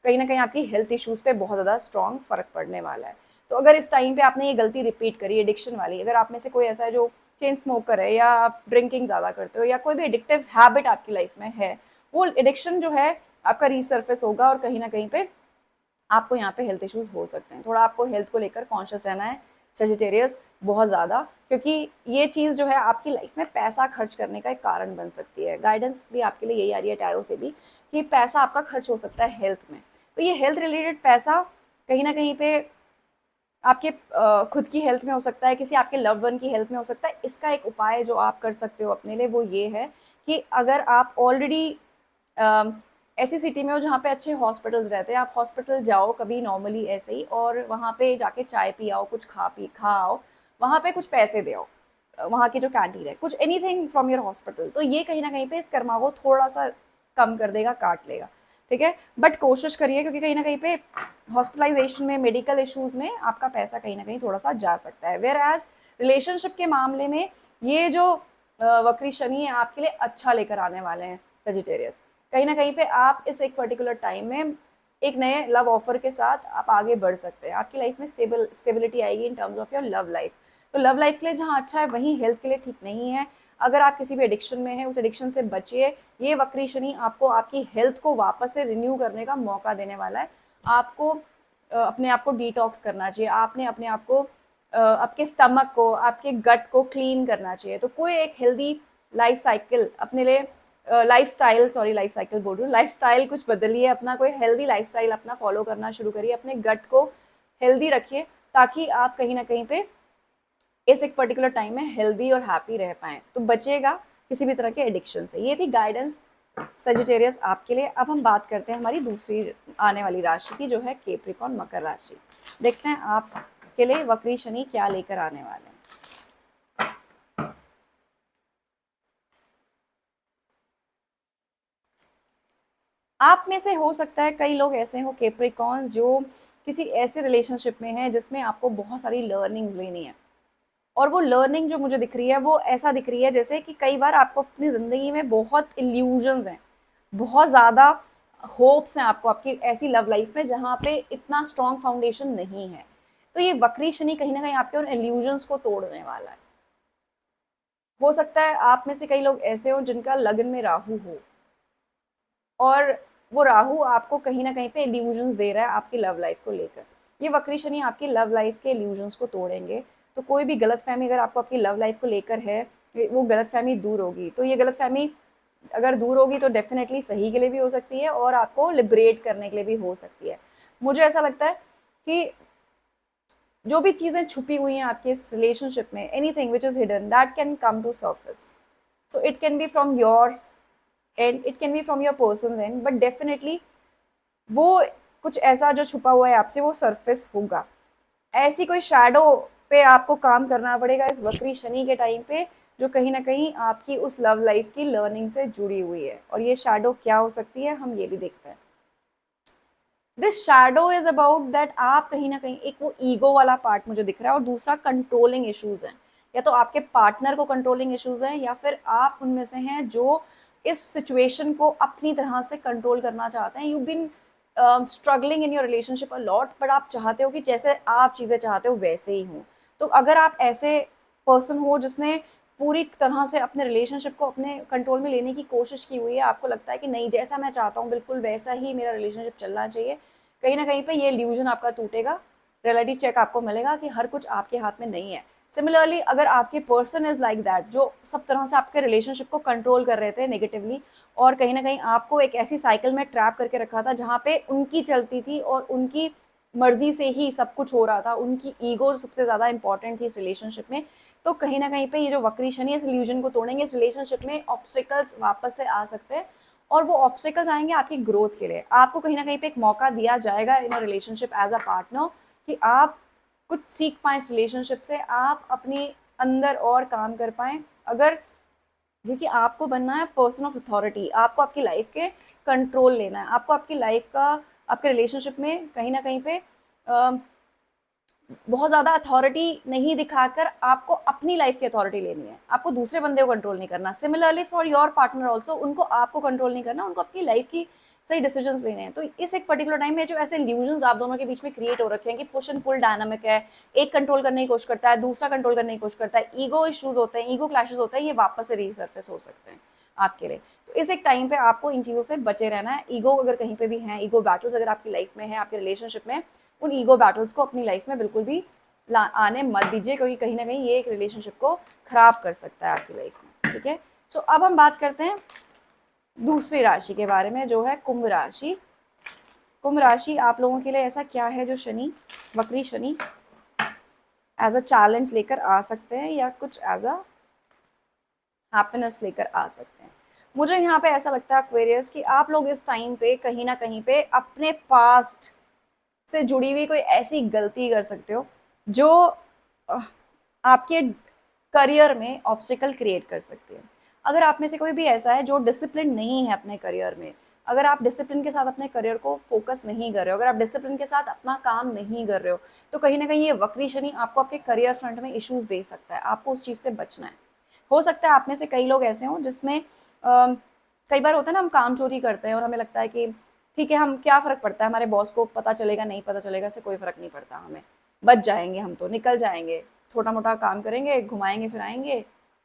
कहीं ना कहीं आपकी हेल्थ इश्यूज पे बहुत ज़्यादा स्ट्रॉन्ग फर्क पड़ने वाला है। तो अगर इस टाइम पे आपने ये गलती रिपीट करी एडिक्शन वाली, अगर आप में से कोई ऐसा है जो चेन स्मोकर है, या आप ड्रिंकिंग ज़्यादा करते हो, या कोई भी एडिक्टिव हैबिट आपकी लाइफ में है, वो एडिक्शन जो है आपका रीसर्फेस होगा, और कहीं ना कहीं पे आपको यहाँ पे हेल्थ इश्यूज हो सकते हैं। थोड़ा आपको हेल्थ को लेकर कॉन्शियस रहना है सजिटेरियस, बहुत ज़्यादा, क्योंकि ये चीज़ जो है आपकी लाइफ में पैसा खर्च करने का एक कारण बन सकती है। गाइडेंस भी आपके लिए यही आ रही है टैरो से भी, कि पैसा आपका खर्च हो सकता है हेल्थ में। तो ये हेल्थ रिलेटेड पैसा कहीं ना कहीं पे आपके खुद की हेल्थ में हो सकता है, किसी आपके लव वन की हेल्थ में हो सकता है। इसका एक उपाय जो आप कर सकते हो अपने लिए, वो ये है कि अगर आप ऑलरेडी ऐसी सिटी में हो जहाँ पे अच्छे हॉस्पिटल्स रहते हैं, आप हॉस्पिटल जाओ कभी नॉर्मली ऐसे ही, और वहाँ पे जाके चाय पी आओ, कुछ खा आओ, वहाँ पे कुछ पैसे दे आओ, वहाँ की जो कैंटीन है, कुछ एनीथिंग फ्रॉम योर हॉस्पिटल, तो ये कहीं ना कहीं पे इस कर्मा को थोड़ा सा कम कर देगा, काट लेगा। ठीक है, बट कोशिश करिए, क्योंकि कहीं ना कहीं पे हॉस्पिटलाइजेशन में, मेडिकल इश्यूज में आपका पैसा कहीं ना कहीं थोड़ा सा जा सकता है। वेयर एज रिलेशनशिप के मामले में ये जो वक्री शनि है आपके लिए अच्छा लेकर आने वाले हैं सजिटेरियस। कहीं ना कहीं पे आप इस एक पर्टिकुलर टाइम में एक नए लव ऑफर के साथ आप आगे बढ़ सकते हैं, आपकी लाइफ में स्टेबिलिटी आएगी in terms of your love life. तो लव लाइफ के लिए जहाँ अच्छा है, वहीं हेल्थ के लिए ठीक नहीं है। अगर आप किसी भी एडिक्शन में हैं, उस एडिक्शन से बचिए। ये वक्री शनि आपको आपकी हेल्थ को वापस से रिन्यू करने का मौका देने वाला है। आपको अपने आप को डिटॉक्स करना चाहिए, आपने अपने आप को आपके स्टमक को, आपके गट को क्लीन करना चाहिए। तो कोई एक हेल्दी लाइफ साइकिल अपने लिए, लाइफ साइकिल बोल रही हूँ, लाइफ स्टाइल कुछ बदलिए अपना, कोई हेल्दी लाइफ स्टाइल अपना फॉलो करना शुरू करिए, अपने गट को हेल्दी रखिए, ताकि आप कहीं ना कहीं पे इस एक पर्टिकुलर टाइम में हेल्दी और हैप्पी रह पाएँ, तो बचेगा किसी भी तरह के एडिक्शन से। ये थी गाइडेंस सजिटेरियस आपके लिए। अब हम बात करते हैं हमारी दूसरी आने वाली राशि की, जो है कैप्रिकॉर्न, मकर राशि। देखते हैं आपके लिए वक्री शनि क्या लेकर आने वाले हैं। आप में से हो सकता है कई लोग ऐसे हो कैप्रिकॉन जो किसी ऐसे रिलेशनशिप में है जिसमें आपको बहुत सारी लर्निंग लेनी है, और वो लर्निंग जो मुझे दिख रही है वो ऐसा दिख रही है जैसे कि कई बार आपको अपनी ज़िंदगी में बहुत इल्यूजन्स हैं, बहुत ज़्यादा होप्स हैं आपको आपकी ऐसी लव लाइफ में जहाँ पे इतना स्ट्रॉन्ग फाउंडेशन नहीं है। तो ये वक्री शनि कहीं ना कहीं आपके उन इल्यूजन्स को तोड़ने वाला है। हो सकता है आप में से कई लोग ऐसे हो जिनका लग्न में राहु हो, और वो राहु आपको कहीं ना कहीं पे इल्यूजन्स दे रहा है आपकी लव लाइफ को लेकर। ये वक्री शनि आपकी लव लाइफ के इल्यूजन्स को तोड़ेंगे। तो कोई भी गलतफहमी अगर आपको आपकी लव लाइफ को लेकर है, वो गलतफहमी दूर होगी। तो ये गलतफहमी अगर दूर होगी तो डेफिनेटली सही के लिए भी हो सकती है और आपको लिबरेट करने के लिए भी हो सकती है। मुझे ऐसा लगता है कि जो भी चीज़ें छुपी हुई हैं आपके इस रिलेशनशिप में, anything which is hidden that can come to surface. So it can be from yours and it can be from your person end, but definitely वो कुछ ऐसा जो छुपा हुआ है आपसे वो सरफेस होगा। ऐसी कोई शैडो पे आपको काम करना पड़ेगा इस वक्री शनि के टाइम पे, जो कहीं ना कहीं आपकी उस लव लाइफ की लर्निंग से जुड़ी हुई है। और ये शैडो क्या हो सकती है हम ये भी देखते हैं। This shadow is about that आप कहीं ना कहीं, एक वो ईगो वाला पार्ट मुझे दिख रहा है, और दूसरा कंट्रोलिंग इश्यूज हैं। या तो आपके पार्टनर को कंट्रोलिंग इश्यूज हैं, या फिर आप उनमें से हैं जो इस सिचुएशन को अपनी तरह से कंट्रोल करना चाहते हैं। You been struggling in your relationship a lot, but आप चाहते हो कि जैसे आप चीज़ें चाहते हो वैसे ही हो। तो अगर आप ऐसे पर्सन हो जिसने पूरी तरह से अपने रिलेशनशिप को अपने कंट्रोल में लेने की कोशिश की हुई है, आपको लगता है कि नहीं जैसा मैं चाहता हूँ बिल्कुल वैसा ही मेरा रिलेशनशिप चलना चाहिए, कहीं ना कहीं पे ये इल्यूजन आपका टूटेगा। रियलिटी चेक आपको मिलेगा कि हर कुछ आपके हाथ में नहीं है। सिमिलरली अगर आपके पर्सन इज लाइक दैट, जो सब तरह से आपके रिलेशनशिप को कंट्रोल कर रहे थे नेगेटिवली, और कहीं ना कहीं आपको एक ऐसी साइकिल में ट्रैप करके रखा था जहाँ पे उनकी चलती थी और उनकी मर्जी से ही सब कुछ हो रहा था, उनकी ईगो सबसे ज़्यादा इंपॉर्टेंट थी इस रिलेशनशिप में। तो कहीं ना कहीं पे ये जो वक्री शनि इस इल्यूजन को तोड़ेंगे, इस रिलेशनशिप में ऑब्स्टिकल्स वापस से आ सकते हैं, और वो ऑब्स्टिकल्स आएंगे आपकी ग्रोथ के लिए। आपको कहीं ना कहीं पे एक मौका दिया जाएगा in a relationship as a partner कि आप कुछ सीख पाएं इस रिलेशनशिप से, आप अपने अंदर और काम कर पाएं। अगर, क्योंकि आपको बनना है पर्सन ऑफ अथॉरिटी, आपको आपकी लाइफ के कंट्रोल लेना है, आपको आपकी लाइफ का आपके रिलेशनशिप में कहीं ना कहीं पे बहुत ज़्यादा अथॉरिटी नहीं दिखाकर आपको अपनी लाइफ की अथॉरिटी लेनी है। आपको दूसरे बंदे को कंट्रोल नहीं करना। Similarly for your partner also, उनको आपको कंट्रोल नहीं करना, उनको अपनी लाइफ की सही डिसीजंस लेने हैं। तो इस एक पर्टिकुलर टाइम में जो ऐसे इल्यूजन्स आप दोनों के बीच में क्रिएट हो रखे हैं कि पुश एंड पुल डायनामिक है, एक कंट्रोल करने की कोशिश करता है, दूसरा कंट्रोल करने की कोशिश करता है, ईगो इश्यूज होते हैं, ईगो क्लैशेस होते हैं, ये वापस से रीसर्फेस हो सकते हैं आपके लिए। तो इस एक टाइम पे आपको इन चीज़ों से बचे रहना है। ईगो अगर कहीं पे भी है, ईगो बैटल्स अगर आपकी लाइफ में है, आपके रिलेशनशिप में, उन ईगो बैटल्स को अपनी लाइफ में बिल्कुल भी आने मत दीजिए, क्योंकि कहीं ना कहीं ये एक रिलेशनशिप को खराब कर सकता है आपकी लाइफ में। ठीक है, सो अब हम बात करते हैं दूसरी राशि के बारे में, जो है कुंभ राशि। कुंभ राशि आप लोगों के लिए ऐसा क्या है जो शनि, वक्री शनि एज अ चैलेंज लेकर आ सकते हैं या कुछ एज अ हैप्पीनेस लेकर आ सकते हैं। मुझे यहाँ पे ऐसा लगता है एक्वेरियस कि आप लोग इस टाइम पे कहीं ना कहीं पे अपने पास्ट से जुड़ी हुई कोई ऐसी गलती कर सकते हो जो आपके करियर में ऑब्स्टिकल क्रिएट कर सकती है। अगर आप में से कोई भी ऐसा है जो डिसिप्लिन नहीं है अपने करियर में, अगर आप डिसिप्लिन के साथ अपने करियर को फोकस नहीं कर रहे हो, अगर आप डिसिप्लिन के साथ अपना काम नहीं कर रहे हो, तो कहीं ना कहीं ये वक्री शनि आपको आपके करियर फ्रंट में इश्यूज दे सकता है। आपको उस चीज़ से बचना है। हो सकता है आप में से कई लोग ऐसे हों जिसमें कई बार होता है ना, हम काम चोरी करते हैं और हमें लगता है कि ठीक है, हम क्या फ़र्क पड़ता है, हमारे बॉस को पता चलेगा नहीं पता चलेगा, इससे कोई फ़र्क नहीं पड़ता, हमें बच जाएंगे, हम तो निकल जाएंगे, छोटा मोटा काम करेंगे, घुमाएंगे फिराएंगे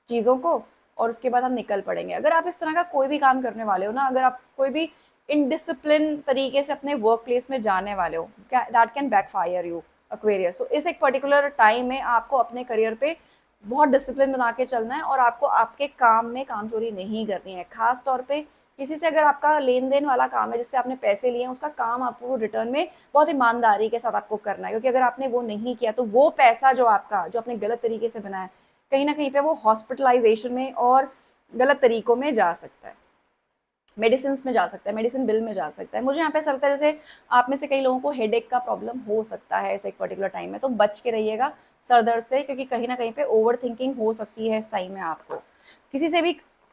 चीज़ों को, और उसके बाद हम निकल पड़ेंगे। अगर आप इस तरह का कोई भी काम करने वाले हो ना, अगर आप कोई भी इनडिसिप्लिन तरीके से अपने वर्क प्लेस में जाने वाले हो, that can backfire you Aquarius. तो इस एक पर्टिकुलर टाइम में आपको अपने करियर पे बहुत डिसिप्लिन बना के चलना है, और आपको आपके काम में काम चोरी नहीं करनी है। खास तौर पे किसी से अगर आपका लेन देन वाला काम है, जिससे आपने पैसे लिए हैं, उसका काम आपको रिटर्न में बहुत ईमानदारी के साथ आपको करना है, क्योंकि अगर आपने वो नहीं किया तो वो पैसा जो आपका, जो आपने गलत तरीके से बनाया, कहीं ना कहीं पे वो हॉस्पिटलाइजेशन में और गलत तरीकों में जा सकता है, मेडिसिन में जा सकता है, मेडिसिन बिल में जा सकता है। मुझे यहाँ पे ऐसा लगता है जैसे आप में से कई लोगों को हेडेक का प्रॉब्लम हो सकता है इस एक पर्टिकुलर टाइम में, तो बच के रहिएगा सर दर्द से, क्योंकि कहीं ना कहीं पे ओवर थिंकिंग हो सकती है इस टाइम में आपको। किसी से भी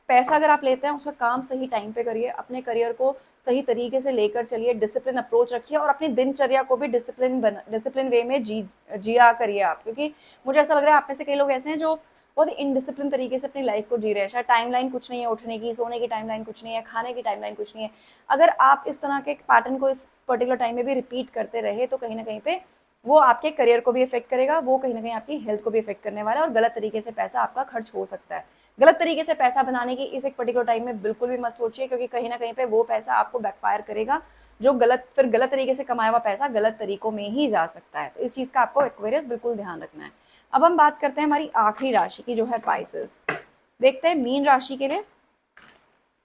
पैसा अगर आप लेते हैं उसका काम सही टाइम पे करिए, अपने करियर को सही तरीके से लेकर चलिए, डिसिप्लिन अप्रोच रखिए और अपनी दिनचर्या को भी डिसिप्लिन वे में जिया करिए आप, क्योंकि मुझे ऐसा लग रहा है आप में से कई लोग ऐसे हैं जो बहुत ही इनडिसिप्लिन तरीके से अपनी लाइफ को जी रहे हैं। शायद टाइमलाइन कुछ नहीं है, उठने की, सोने की टाइमलाइन कुछ नहीं है, खाने की टाइमलाइन कुछ नहीं है। अगर आप इस तरह के पैटर्न को इस पर्टिकुलर टाइम में भी रिपीट करते रहे तो कहीं ना कहीं पे वो आपके करियर को भी इफेक्ट करेगा, वो कहीं ना कहीं आपकी हेल्थ को भी इफेक्ट करने वाला है और गलत तरीके से पैसा आपका खर्च हो सकता है। गलत तरीके से पैसा बनाने की इस एक पर्टिकुलर टाइम में बिल्कुल भी मत सोचिए, क्योंकि कहीं ना कहीं पे वो पैसा आपको बैकफायर करेगा, जो गलत तरीके से कमाया हुआ पैसा गलत तरीकों में ही जा सकता है। तो इस चीज का आपको एक्वेरियस बिल्कुल ध्यान रखना है। अब हम बात करते हैं हमारी आखिरी राशि की, जो है पाइसेस। देखते हैं मीन राशि के लिए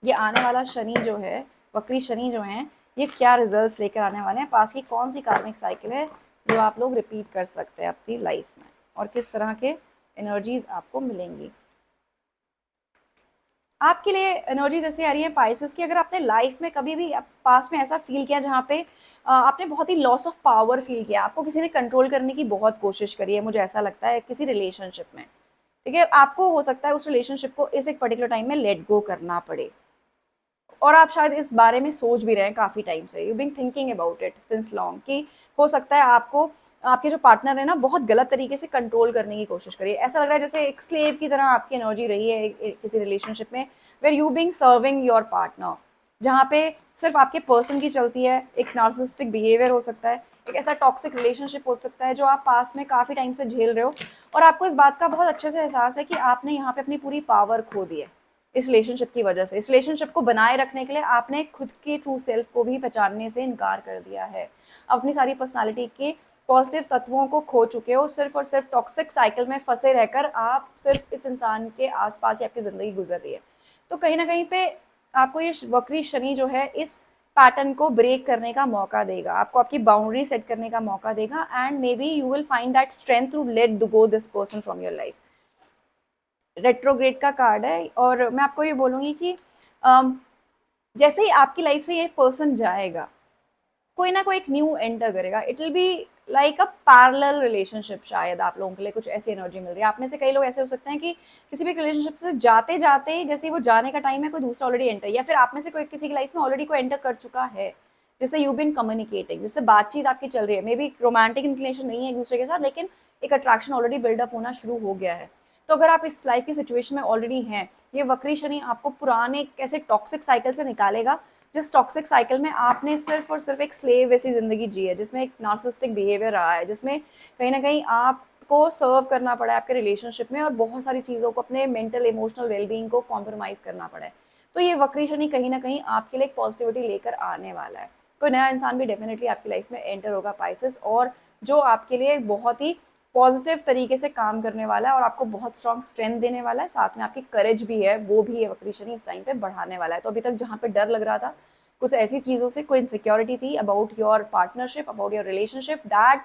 ये आने वाला शनि जो है, वक्री शनि जो है, ये क्या रिजल्ट्स लेकर आने वाले हैं। पास की कौन सी कार्मिक साइकिल है जो आप लोग रिपीट कर सकते हैं अपनी लाइफ में, और किस तरह के एनर्जीज आपको मिलेंगी। आपके लिए एनर्जीज ऐसी आ रही है पाइसेस की, अगर आपने लाइफ में कभी भी पास में ऐसा फील किया जहाँ पे आपने बहुत ही लॉस ऑफ पावर फील किया, आपको किसी ने कंट्रोल करने की बहुत कोशिश करी है, मुझे ऐसा लगता है किसी रिलेशनशिप में, ठीक है, आपको हो सकता है उस रिलेशनशिप को इस एक पर्टिकुलर टाइम में लेट गो करना पड़े, और आप शायद इस बारे में सोच भी रहे हैं काफी टाइम से, you been thinking about it since long, कि हो सकता है आपको आपके जो पार्टनर है ना बहुत गलत तरीके से कंट्रोल करने की कोशिश करिए। ऐसा लग रहा है जैसे एक स्लेव की तरह आपकी एनर्जी रही है किसी रिलेशनशिप में, where you being serving your partner, जहाँ पे सिर्फ आपके पर्सन की चलती है। एक नार्सिसिस्टिक बिहेवियर हो सकता है, एक ऐसा टॉक्सिक रिलेशनशिप हो सकता है जो आप पास में काफी टाइम से झेल रहे हो, और आपको इस बात का बहुत अच्छे से एहसास है कि आपने यहाँ पे अपनी पूरी पावर खो दी है इस रिलेशनशिप की वजह से। इस रिलेशनशिप को बनाए रखने के लिए आपने खुद के ट्रू सेल्फ को भी पहचानने से इनकार कर दिया है, अपनी सारी पर्सनालिटी के पॉजिटिव तत्वों को खो चुके हो, सिर्फ और सिर्फ टॉक्सिक साइकिल में फंसे रहकर आप सिर्फ इस इंसान के आसपास ही आपकी जिंदगी गुजर रही है। तो कहीं ना कहीं पे आपको ये वक्री शनि जो है इस पैटर्न को ब्रेक करने का मौका देगा, आपको आपकी बाउंड्री सेट करने का मौका देगा, and may be you will find that strength to let go this person from your life. Retrograde का कार्ड है, और मैं आपको ये बोलूंगी कि जैसे ही आपकी लाइफ से ये पर्सन जाएगा, कोई ना कोई एक न्यू एंटर करेगा। It will be like a parallel relationship. शायद आप लोगों के लिए कुछ ऐसी एनर्जी मिल रही है। आप में से कई लोग ऐसे हो सकते हैं कि किसी भी रिलेशनशिप से जाते जाते जैसे ही वो जाने का टाइम है कोई दूसरा ऑलरेडी एंटर, या फिर आप में से कोई किसी की लाइफ में ऑलरेडी कोई एंटर कर चुका है जिससे यू बिन कम्युनिकेटिंग, जिससे बातचीत आपकी चल रही है। मे बी रोमांटिक इंक्लिनेशन नहीं है एक दूसरे के साथ, लेकिन एक अट्रैक्शन ऑलरेडी बिल्डअप होना शुरू हो गया है। तो अगर आप इस लाइफ की सिचुएशन में ऑलरेडी हैं, ये वक्री शनि आपको पुराने कैसे टॉक्सिक साइकिल से निकालेगा, जिस टॉक्सिक साइकिल में आपने सिर्फ और सिर्फ एक स्लेव वैसी जिंदगी जी है, जिसमें एक नार्सिसिस्टिक बिहेवियर रहा है, जिसमें कहीं ना कहीं आपको सर्व करना पड़ा है आपके रिलेशनशिप में, और बहुत सारी चीज़ों को, अपने मेंटल इमोशनल वेलबींग को कॉम्प्रोमाइज़ करना पड़ा है। तो ये वक्री शनि कहीं ना कहीं आपके लिए एक पॉजिटिविटी लेकर आने वाला है। कोई नया इंसान भी डेफिनेटली आपकी लाइफ में एंटर होगा पाइसेस, और जो आपके लिए बहुत ही पॉजिटिव तरीके से काम करने वाला है और आपको बहुत स्ट्रॉन्ग स्ट्रेंथ देने वाला है। साथ में आपकी करेज भी है, वो भी ये वक्री शनि इस टाइम पे बढ़ाने वाला है। तो अभी तक जहाँ पे डर लग रहा था कुछ ऐसी चीज़ों से, कोई इनसिक्योरिटी थी about your partnership, about your relationship, that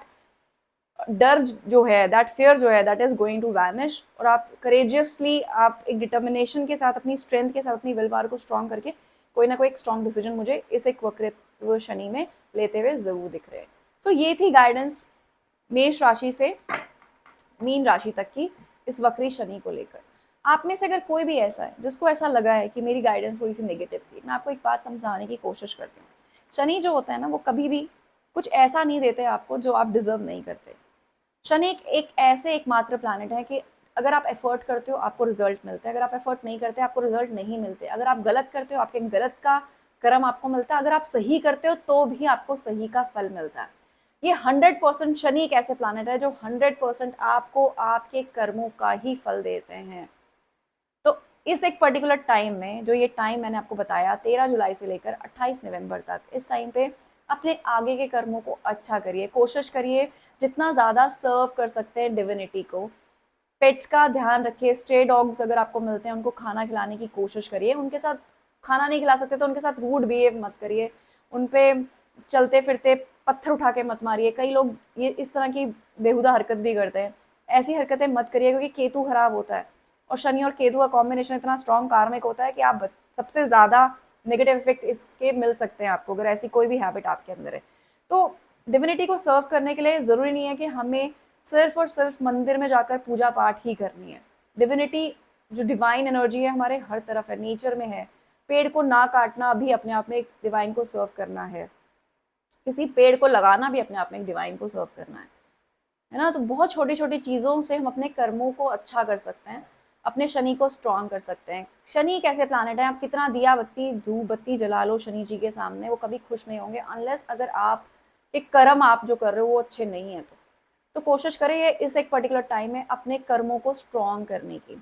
डर जो है, दैट फियर जो है, that is going to vanish, और आप करेजियसली, आप एक डिटर्मिनेशन के साथ, अपनी स्ट्रेंथ के साथ, अपनी विल पावर को स्ट्रॉन्ग करके कोई ना कोई एक स्ट्रॉन्ग डिसीजन मुझे इस एक वक्रित्व शनि में लेते हुए जरूर दिख रहे हैं। तो ये थी गाइडेंस मेष राशि से मीन राशि तक की इस वक्री शनि को लेकर। आप में से अगर कोई भी ऐसा है जिसको ऐसा लगा है कि मेरी गाइडेंस थोड़ी सी नेगेटिव थी, मैं आपको एक बात समझाने की कोशिश करती हूँ। शनि जो होता है ना, वो कभी भी कुछ ऐसा नहीं देते आपको जो आप डिजर्व नहीं करते। शनि एक ऐसे एकमात्र प्लैनेट है कि अगर आप एफर्ट करते हो आपको रिजल्ट मिलता है, अगर आप एफर्ट नहीं करते आपको रिजल्ट नहीं मिलते, अगर आप गलत करते हो आपके गलत का कर्म आपको मिलता है, अगर आप सही करते हो तो भी आपको सही का फल मिलता है। ये 100% शनि एक ऐसे प्लैनेट है जो 100% आपको आपके कर्मों का ही फल देते हैं। तो इस एक पर्टिकुलर टाइम में, जो ये टाइम मैंने आपको बताया 13 जुलाई से लेकर 28 नवंबर तक, इस टाइम पे अपने आगे के कर्मों को अच्छा करिए, कोशिश करिए जितना ज़्यादा सर्व कर सकते हैं डिविनिटी को। पेट्स का ध्यान रखिए, स्ट्रे डॉग्स अगर आपको मिलते हैं उनको खाना खिलाने की कोशिश करिए, उनके साथ खाना नहीं खिला सकते तो उनके साथ रूड बिहेव मत करिए, उन पे चलते फिरते पत्थर उठा के मत मारिए। कई लोग ये इस तरह की बेहुदा हरकत भी करते हैं, ऐसी हरकतें मत करिए, क्योंकि केतु खराब होता है, और शनि और केतु का कॉम्बिनेशन इतना स्ट्रॉन्ग कार्मिक होता है कि आप सबसे ज़्यादा नेगेटिव इफेक्ट इसके मिल सकते हैं आपको अगर ऐसी कोई भी हैबिट आपके अंदर है। तो डिविनिटी को सर्व करने के लिए ज़रूरी नहीं है कि हमें सिर्फ और सिर्फ मंदिर में जाकर पूजा पाठ ही करनी है। डिविनिटी जो डिवाइन एनर्जी है हमारे हर तरफ है, नेचर में है। पेड़ को ना काटना भी अपने आप में एक डिवाइन को सर्व करना है, किसी पेड़ को लगाना भी अपने आप में एक डिवाइन को सर्व करना है ना। तो बहुत छोटी छोटी चीज़ों से हम अपने कर्मों को अच्छा कर सकते हैं, अपने शनि को स्ट्रॉन्ग कर सकते हैं। शनि एक ऐसे प्लानट है, आप कितना दिया बत्ती धूप बत्ती जला लो शनि जी के सामने, वो कभी खुश नहीं होंगे अनलेस अगर आप एक कर्म आप जो कर रहे हो वो अच्छे नहीं है। तो कोशिश करें ये इस एक पर्टिकुलर टाइम में अपने कर्मों को स्ट्रॉन्ग करने की,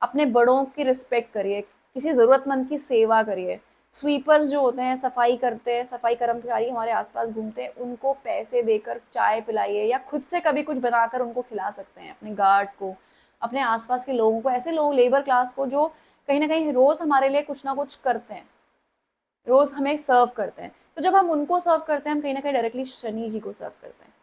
अपने बड़ों की रिस्पेक्ट करिए, किसी ज़रूरतमंद की सेवा करिए। स्वीपर्स जो होते हैं, सफाई करते हैं, सफाई कर्मचारी हमारे आसपास घूमते हैं, उनको पैसे देकर चाय पिलाइए या खुद से कभी कुछ बनाकर उनको खिला सकते हैं। अपने गार्ड्स को, अपने आसपास के लोगों को, ऐसे लोग लेबर क्लास को जो कहीं ना कहीं रोज़ हमारे लिए कुछ ना कुछ करते हैं, रोज़ हमें सर्व करते हैं। तो जब हम उनको सर्व करते हैं हम कहीं ना कहीं डायरेक्टली शनि जी को सर्व करते हैं।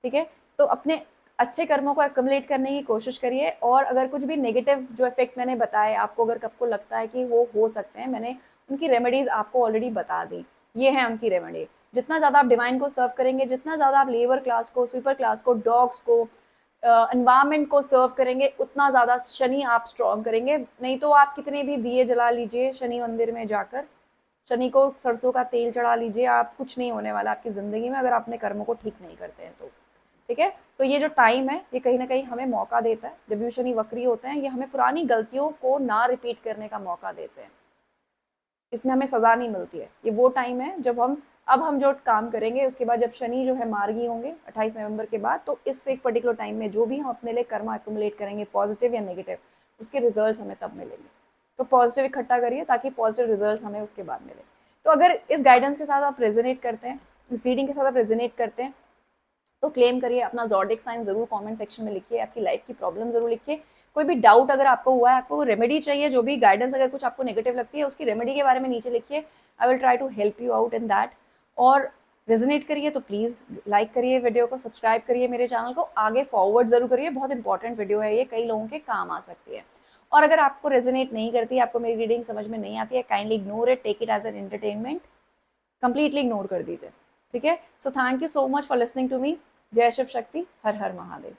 ठीक है, तो अपने अच्छे कर्मों को एक्युमुलेट करने की कोशिश करिए। और अगर कुछ भी नेगेटिव जो इफेक्ट मैंने बताए आपको, अगर आपको लगता है कि वो हो सकते हैं, मैंने उनकी रेमेडीज आपको ऑलरेडी बता दी। ये है उनकी रेमेडी। जितना ज़्यादा आप डिवाइन को सर्व करेंगे, जितना ज़्यादा आप लेबर क्लास को, स्वीपर क्लास को, डॉग्स को, एनवायरमेंट को सर्व करेंगे, उतना ज़्यादा शनि आप स्ट्रॉन्ग करेंगे। नहीं तो आप कितने भी दिए जला लीजिए शनि मंदिर में जाकर, शनि को सरसों का तेल चढ़ा लीजिए, आप कुछ नहीं होने वाला आपकी ज़िंदगी में अगर अपने कर्मों को ठीक नहीं करते हैं तो। ठीक है, तो ये जो टाइम है ये कहीं ना कहीं हमें मौका देता है। जब भी शनि वक्री होते हैं ये हमें पुरानी गलतियों को ना रिपीट करने का मौका देते हैं, इसमें हमें सज़ा नहीं मिलती है। ये वो टाइम है जब हम जो काम करेंगे उसके बाद जब शनि जो है मार्गी होंगे 28 नवंबर के बाद, तो इस एक पर्टिकुलर टाइम में जो भी हम अपने लिए कर्म एक्युमुलेट करेंगे, पॉजिटिव या नेगेटिव, उसके रिजल्ट हमें तब मिलेंगे। तो पॉजिटिव इकट्ठा करिए ताकि पॉजिटिव रिजल्ट हमें उसके बाद मिले। तो अगर इस गाइडेंस के साथ आप रेजोनेट करते हैं, इस रीडिंग के साथ आप रेजोनेट करते हैं, तो क्लेम करिए। अपना ज़ोडिएक साइन जरूर कमेंट सेक्शन में लिखिए, आपकी लाइफ की प्रॉब्लम जरूर लिखिए। कोई भी डाउट अगर आपको हुआ है, आपको रेमेडी चाहिए, जो भी गाइडेंस अगर कुछ आपको नेगेटिव लगती है उसकी रेमेडी के बारे में नीचे लिखिए। I will try to help you out in that. और रेजोनेट करिए तो प्लीज़ लाइक करिए वीडियो को, सब्सक्राइब करिए मेरे चैनल को, आगे फॉरवर्ड जरूर करिए। बहुत इंपॉर्टेंट वीडियो है ये, कई लोगों के काम आ सकती है। और अगर आपको रेजोनेट नहीं करती, आपको मेरी रीडिंग समझ में नहीं आती है, kindly ignore it, take it as an entertainment, completely ignore कर दीजिए। ठीक है, so thank you so much for listening to me. जय शिव शक्ति, हर हर महादेव।